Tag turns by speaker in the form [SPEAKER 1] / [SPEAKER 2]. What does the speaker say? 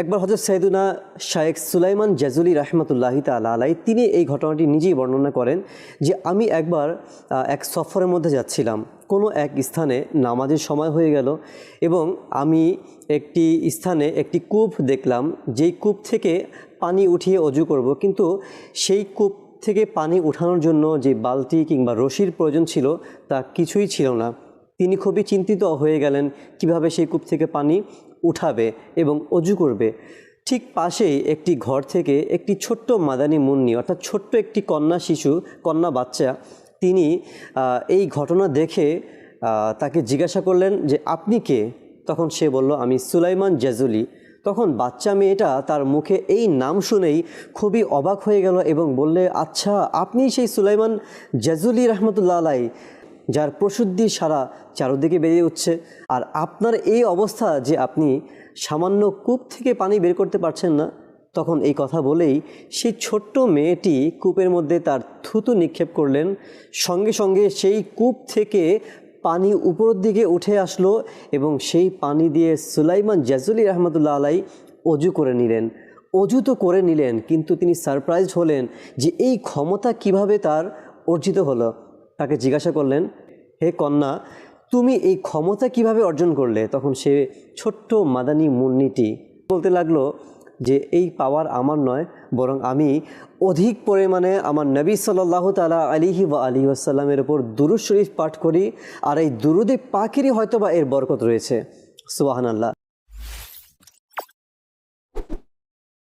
[SPEAKER 1] একবার হযরত সাইয়েদুনা শায়েখ সুলাইমান জাজুলি রাহমাতুল্লাহি তাআলা আলাইহি তিনি এই ঘটনাটি নিজেই বর্ণনা করেন যে আমি একবার এক সফরের মধ্যে যাচ্ছিলাম। কোনো এক স্থানে নামাজের সময় হয়ে গেল এবং আমি একটি স্থানে একটি কূপ দেখলাম, যেই কূপ থেকে পানি উঠিয়ে অজু করব, কিন্তু সেই কূপ থেকে পানি উঠানোর জন্য যে বালতি কিংবা রশির প্রয়োজন ছিল তা কিছুই ছিল না। তিনি খুবই চিন্তিত হয়ে গেলেন কিভাবে সেই কূপ থেকে পানি উঠাবে এবং অজু করবে। ঠিক পাশেই একটি ঘর থেকে একটি ছোট্ট মাদানী মুন্নি অর্থাৎ ছোট্ট একটি কন্যা শিশু, কন্যা বাচ্চা, তিনি এই ঘটনা দেখে তাকে জিজ্ঞাসা করলেন যে আপনি কে? তখন সে বলল আমি সুলাইমান জাজুলি। তখন বাচ্চা মেয়েটা তার মুখে এই নাম শুনেই খুবই অবাক হয়ে গেল এবং বললে আচ্ছা আপনি সেই সুলাইমান জাজুলি রহমতুল্লাহ আলাই যার প্রসিদ্ধি সারা চারদিকে বেরিয়ে উঠছে, আর আপনার এই অবস্থা যে আপনি সামান্য কূপ থেকে পানি বের করতে পারছেন না। তখন এই কথা বলেই সেই ছোট্ট মেয়েটি কূপের মধ্যে তার থুতু নিক্ষেপ করলেন, সঙ্গে সঙ্গে সেই কূপ থেকে পানি উপরের দিকে উঠে আসলো এবং সেই পানি দিয়ে সুলাইমান জাজুলি রহমতুল্লাহ আলাই অজু করে নিলেন। অজু তো করে নিলেন, কিন্তু তিনি সারপ্রাইজড হলেন যে এই ক্ষমতা কিভাবে তার অর্জিত হলো। তাকে জিজ্ঞাসা করলেন, হে কন্যা, তুমি এই ক্ষমতা কিভাবে অর্জন করলে? তখন সে ছোট্ট মাদানী মুন্নিটি বলতে লাগলো যে এই পাওয়ার আমার নয়, বরং আমি অধিক পরিমাণে আমার নবী সাল্লাল্লাহু তাআলা আলাইহি ওয়া আলিহি ওয়াসাল্লামের উপর দুরূদ শরীফ পাঠ করি, আর এই দুরূদে পাকেরই হয়তোবা এর বরকত রয়েছে। সুবহানাল্লাহ।